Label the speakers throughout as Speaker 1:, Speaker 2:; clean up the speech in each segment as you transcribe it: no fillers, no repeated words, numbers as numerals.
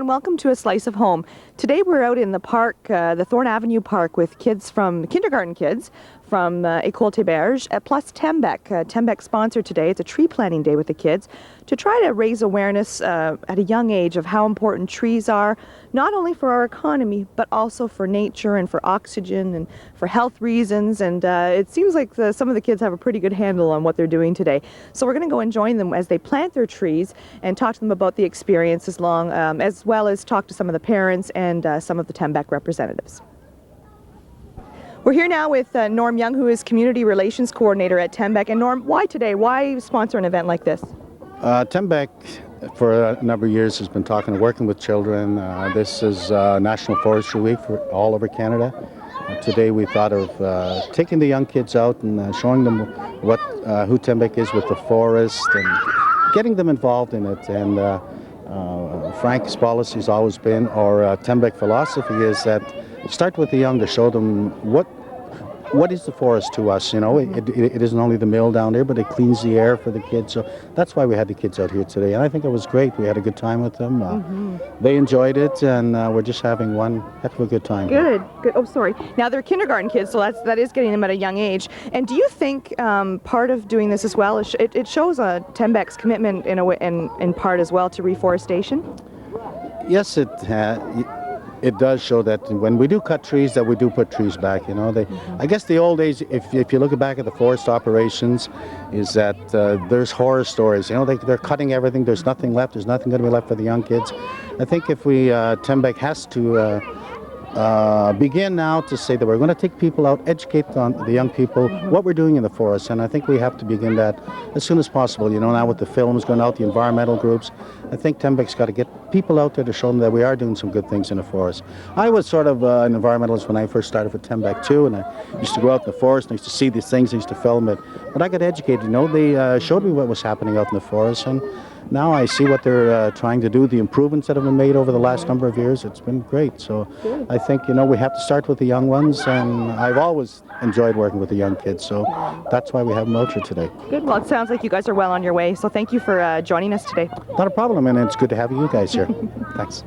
Speaker 1: and welcome to A Slice of Home. Today we're out in the park, the Thorne Avenue Park, with kids from kindergarten kids from École Théberge, plus Tembec. Tembec sponsored today. It's a tree planting day with the kids to try to raise awareness at a young age of how important trees are, not only for our economy, but also for nature and for oxygen and for health reasons. And it seems like some of the kids have a pretty good handle on what they're doing today. So we're going to go and join them as they plant their trees and talk to them about the experience as well as talk to some of the parents and some of the Tembec representatives. We're here now with Norm Young, who is Community Relations Coordinator at Tembec. And Norm, why today? Why sponsor an event like this?
Speaker 2: Tembec, for a number of years, has been working with children. This is National Forestry Week for all over Canada. Today we thought of taking the young kids out and showing them who Tembec is with the forest and getting them involved in it. And Frank's policy has always been, or Tembec philosophy is that start with the young to show them what is the forest to us. You know, it isn't only the mill down there, but it cleans the air for the kids. So that's why we had the kids out here today, and I think it was great. We had a good time with them. They enjoyed it, and we're just having one heck of a good time.
Speaker 1: Good. Oh, sorry. Now they're kindergarten kids, so that is getting them at a young age. And do you think part of doing this as well is it shows Tembec's commitment in part as well to reforestation?
Speaker 2: Yes, it does show that when we do cut trees, that we do put trees back. You know, I guess the old days, if you look back at the forest operations, is that there's horror stories. You know, they're cutting everything. There's nothing left. There's nothing going to be left for the young kids. I think if Tembec has to begin now to say that we're going to take people out, educate the young people what we're doing in the forest, and I think we have to begin that as soon as possible. You know, now with the films going out, the environmental groups, I think Tembec's got to get people out there to show them that we are doing some good things in the forest. I was sort of an environmentalist when I first started with Tembec too, and I used to go out in the forest and I used to see these things, I used to film it, but I got educated. You know, they showed me what was happening out in the forest, and now I see what they're trying to do, the improvements that have been made over the last number of years. It's been great. So I think, you know, we have to start with the young ones, and I've always enjoyed working with the young kids, so that's why we have them out here today.
Speaker 1: Good. Well, it sounds like you guys are well on your way, so thank you for joining us today.
Speaker 2: Not a problem, and it's good to have you guys here. Thanks.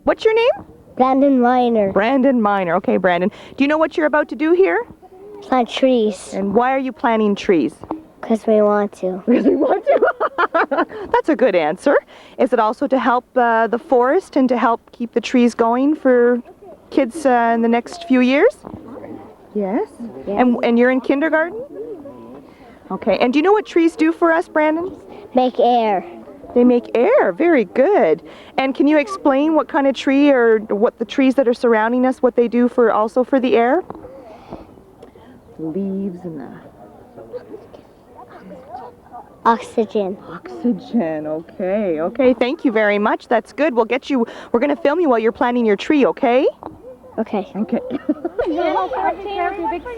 Speaker 1: What's your name?
Speaker 3: Brandon Miner.
Speaker 1: Brandon Miner. Okay, Brandon. Do you know what you're about to do here?
Speaker 3: Plant trees.
Speaker 1: And why are you planting trees?
Speaker 3: Because we want to.
Speaker 1: Because we want to. That's a good answer. Is it also to help the forest and to help keep the trees going for kids in the next few years? Yes?
Speaker 3: Yeah.
Speaker 1: And you're in kindergarten? Okay. And do you know what trees do for us, Brandon?
Speaker 3: Make air.
Speaker 1: They make air. Very good. And can you explain what kind of tree or what the trees that are surrounding us, what they do for also for the air? Leaves and the
Speaker 3: Oxygen.
Speaker 1: oxygen. Okay. Okay. Thank you very much. That's good. We'll get you. We're going to film you while you're planting your tree. Okay?
Speaker 3: Okay.
Speaker 1: Okay.
Speaker 4: Big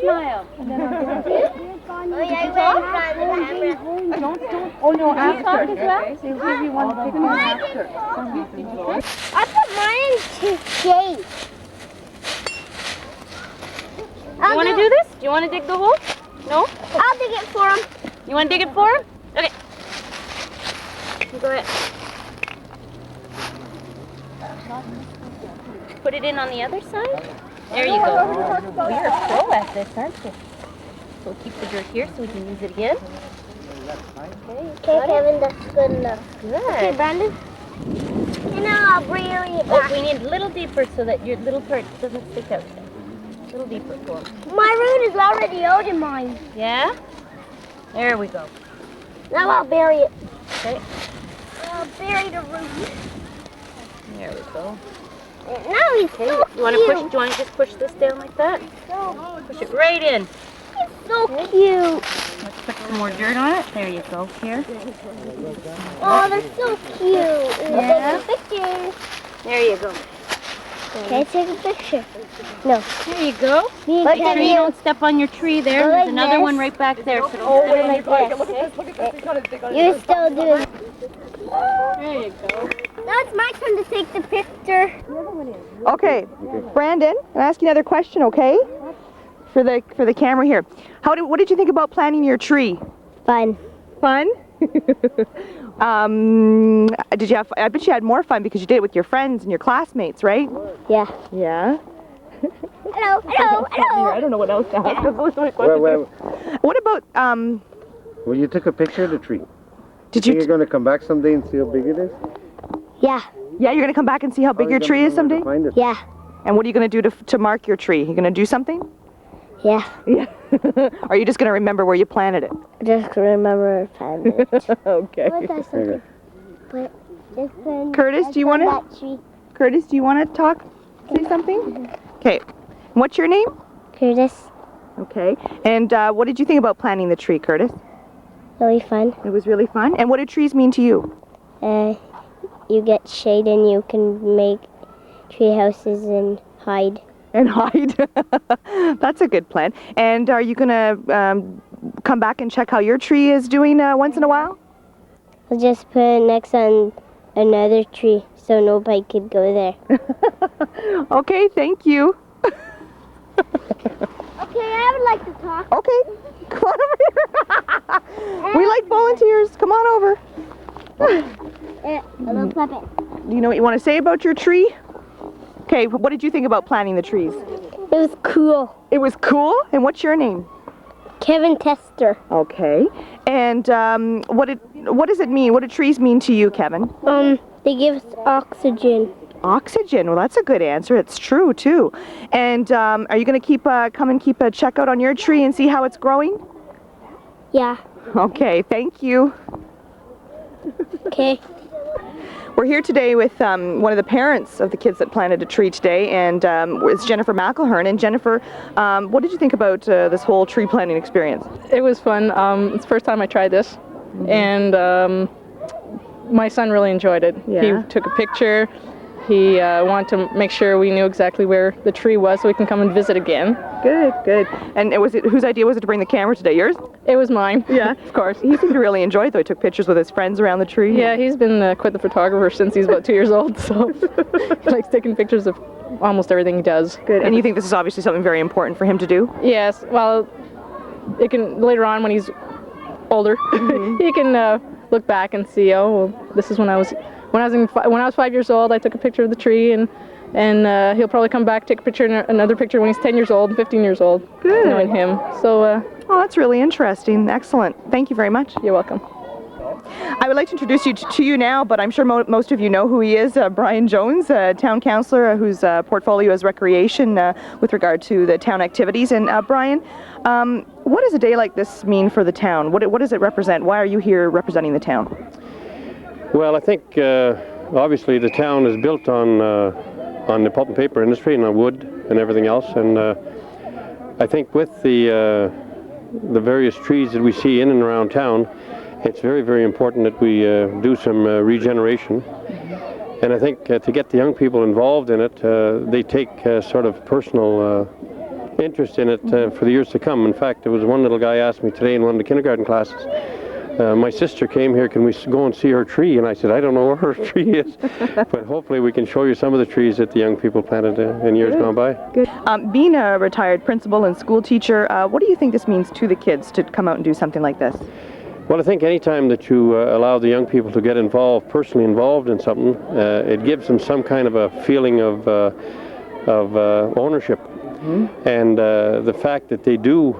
Speaker 4: smile.
Speaker 1: Oh no, after.
Speaker 3: I put mine to shade.
Speaker 4: You want to do this? Do you want to dig the hole? No?
Speaker 3: I'll dig it for him.
Speaker 4: You want to dig it for him? Okay. Go ahead. Put it in on the other side. There you go. Oh, you're a pro at this, aren't you? So we'll keep the dirt here so we can use it again.
Speaker 3: Okay, Kevin, that's good enough.
Speaker 4: Good.
Speaker 3: Okay, Brandon. And now I'll bring it
Speaker 4: Oh,
Speaker 3: back.
Speaker 4: we need a little deeper so that your little part doesn't stick out. A little deeper for him.
Speaker 3: My root is already out in mine.
Speaker 4: Yeah? There we go.
Speaker 3: Now I'll bury it.
Speaker 4: Okay.
Speaker 3: I'll bury the root.
Speaker 4: There we go.
Speaker 3: And now he's
Speaker 4: Okay.
Speaker 3: so
Speaker 4: You want to push?
Speaker 3: cute.
Speaker 4: Do you want to just push this down like that? Push it right in.
Speaker 3: He's so cute.
Speaker 4: Let's put some more dirt on it. There you go. Here.
Speaker 3: Oh, they're so cute.
Speaker 4: Yeah.
Speaker 3: Take a picture.
Speaker 4: There you go.
Speaker 3: Can I take a picture? No.
Speaker 4: There you go.
Speaker 3: Me
Speaker 4: Make sure you don't step on your tree there.
Speaker 3: Go
Speaker 4: There's
Speaker 3: like
Speaker 4: another
Speaker 3: this.
Speaker 4: one right back there. So don't step on your
Speaker 3: like You still do.
Speaker 4: There you go.
Speaker 3: Now it's my turn to take the picture.
Speaker 1: Okay. Brandon, I'll ask you another question, okay? For the camera here. What did you think about planting your tree?
Speaker 3: Fun.
Speaker 1: Fun? Did you have? I bet you had more fun because you did it with your friends and your classmates, right?
Speaker 3: Yeah.
Speaker 1: Yeah.
Speaker 3: Hello, hello, hello.
Speaker 1: I don't know what else to ask.
Speaker 2: Well,
Speaker 1: What about
Speaker 2: well, you took a picture of the tree.
Speaker 1: Did
Speaker 2: Think
Speaker 1: you?
Speaker 2: you're going to come back someday and see how big it is?
Speaker 3: Yeah,
Speaker 1: Yeah, you're gonna come back and see how big your tree is someday.
Speaker 2: Find it.
Speaker 3: yeah,
Speaker 1: And what are you gonna do to mark your tree? You gonna do something?
Speaker 3: yeah.
Speaker 1: Yeah. Or are you just gonna remember where you planted it?
Speaker 3: I just remember I found it.
Speaker 1: Okay.
Speaker 3: What does something? But this one.
Speaker 1: Curtis, do you wanna-
Speaker 3: That tree.
Speaker 1: Curtis, do you want to talk? Say something? Okay. What's your name?
Speaker 3: Curtis.
Speaker 1: Okay. And what did you think about planting the tree, Curtis?
Speaker 3: Really fun.
Speaker 1: It was really fun. And what do trees mean to you?
Speaker 3: You get shade and you can make tree houses and hide.
Speaker 1: And hide. That's a good plan. And are you gonna come back and check how your tree is doing once in a while?
Speaker 3: I'll just put it next on another tree so nobody could go there.
Speaker 1: Okay. Thank you.
Speaker 3: Okay, I would like to talk.
Speaker 1: Okay. Come on over here. We like volunteers. Come on over.
Speaker 3: A little puppet.
Speaker 1: Do you know what you want to say about your tree? Okay, what did you think about planting the trees?
Speaker 3: It was cool.
Speaker 1: It was cool. And what's your name?
Speaker 3: Kevin Tester.
Speaker 1: Okay. And what does it mean? What do trees mean to you, Kevin?
Speaker 3: They give us oxygen.
Speaker 1: Oxygen. Well, that's a good answer. It's true too. And are you going to come and keep a checkout on your tree and see how it's growing?
Speaker 3: Yeah.
Speaker 1: Okay. Thank you.
Speaker 3: Okay.
Speaker 1: We're here today with one of the parents of the kids that planted a tree today, and it's Jennifer McElhern. And Jennifer, what did you think about this whole tree planting experience?
Speaker 5: It was fun. It's the first time I tried this, and my son really enjoyed it.
Speaker 1: Yeah.
Speaker 5: He took a picture. He wanted to make sure we knew exactly where the tree was so we can come and visit again.
Speaker 1: Good, good. And whose idea was it to bring the camera today? Yours?
Speaker 5: It was mine.
Speaker 1: Yeah.
Speaker 5: Of course.
Speaker 1: He seemed to really enjoy it, though. He took pictures with his friends around the tree.
Speaker 5: Yeah, he's been quite the photographer since he's about 2 years old, so he likes taking pictures of almost everything he does.
Speaker 1: Good. And you think this is obviously something very important for him to do?
Speaker 5: Yes, well, it can later on when he's older, he can look back and see, oh, well, this is when I was 5 years old. I took a picture of the tree, and he'll probably come back, take a picture, another picture when he's 10 years old, 15 years old.
Speaker 1: Good.
Speaker 5: Knowing him, so
Speaker 1: Oh, that's really interesting. Excellent. Thank you very much.
Speaker 5: you're welcome.
Speaker 1: I would like to introduce you to you now, but I'm sure most of you know who he is. Brian Jones, town councillor whose portfolio is recreation with regard to the town activities. And Brian, what does a day like this mean for the town? What does it represent? Why are you here representing the town?
Speaker 6: Well, I think obviously the town is built on the pulp and paper industry and on wood and everything else. And I think with the various trees that we see in and around town, it's very, very important that we do some regeneration. And I think to get the young people involved in it, they take sort of personal interest in it for the years to come. In fact, there was one little guy asked me today in one of the kindergarten classes, my sister came here, can we go and see her tree? And I said, I don't know where her tree is, but hopefully we can show you some of the trees that the young people planted in years gone by.
Speaker 1: Good. Being a retired principal and school teacher, what do you think this means to the kids to come out and do something like this?
Speaker 6: Well, I think any time that you allow the young people to get involved, personally involved in something, it gives them some kind of a feeling of ownership. Mm-hmm. And the fact that they do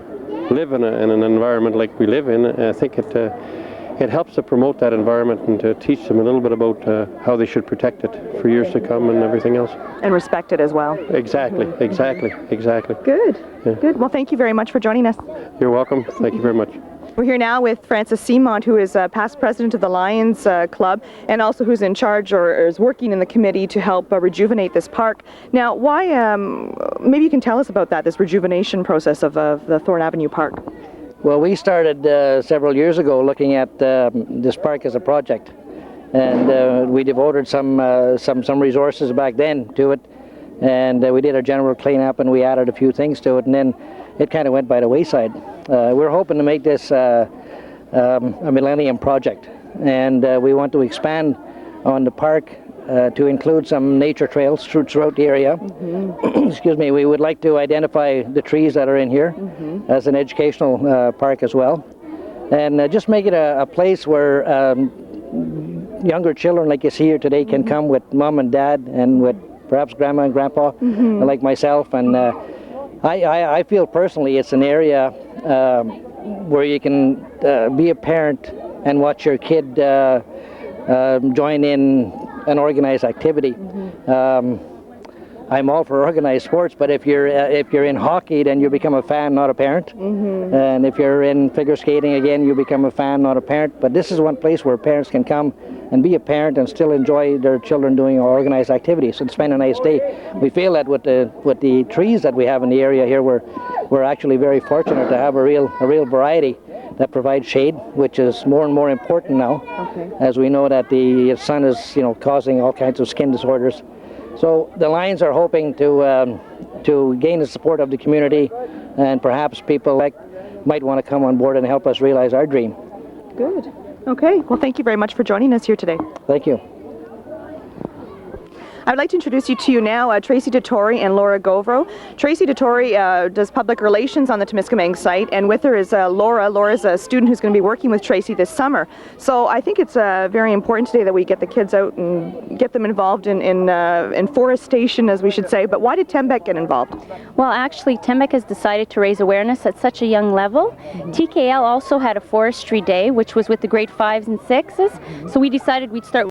Speaker 6: live in an environment like we live in, I think it helps to promote that environment and to teach them a little bit about how they should protect it for years to come and everything else.
Speaker 1: And respect it as well.
Speaker 6: Exactly, exactly.
Speaker 1: Good,
Speaker 6: yeah.
Speaker 1: Good. Well, thank you very much for joining us.
Speaker 6: You're welcome. Thank you very much.
Speaker 1: We're here now with Francis Simont, who is past president of the Lions Club and also who's in charge or is working in the committee to help rejuvenate this park. Now, why, maybe you can tell us about that, this rejuvenation process of the Thorne Avenue Park.
Speaker 7: Well, we started several years ago looking at this park as a project, and we devoted some resources back then to it, and we did a general cleanup and we added a few things to it, and then it kind of went by the wayside. We're hoping to make this a millennium project, and we want to expand on the park to include some nature trails throughout the area. Mm-hmm. Excuse me, we would like to identify the trees that are in here mm-hmm. as an educational park as well, and just make it a place where younger children like you see here today can mm-hmm. come with mom and dad and with perhaps grandma and grandpa mm-hmm. like myself, and I feel personally it's an area where you can be a parent and watch your kid join in an organized activity. Mm-hmm. I'm all for organized sports, but if you're in hockey, then you become a fan, not a parent. Mm-hmm. And if you're in figure skating, again, you become a fan, not a parent. But this is one place where parents can come and be a parent and still enjoy their children doing organized activities and spend a nice day. We feel that with the trees that we have in the area here, we're actually very fortunate to have a real variety that provides shade, which is more and more important now, okay. as we know that the sun is causing all kinds of skin disorders. So the Lions are hoping to gain the support of the community, and perhaps people might want to come on board and help us realize our dream.
Speaker 1: Good. Okay. Well, thank you very much for joining us here today.
Speaker 7: Thank you.
Speaker 1: I would like to introduce you to you now, Tracy DeTore and Laura Govro. Tracy DeTore does public relations on the Temiskaming site, and with her is Laura. Laura's a student who's going to be working with Tracy this summer. So I think it's very important today that we get the kids out and get them involved in forestation, as we should say. But why did Tembec get involved?
Speaker 4: Well, actually, Tembec has decided to raise awareness at such a young level. Mm-hmm. TKL also had a forestry day, which was with the grade 5s and 6s. Mm-hmm. So we decided we'd start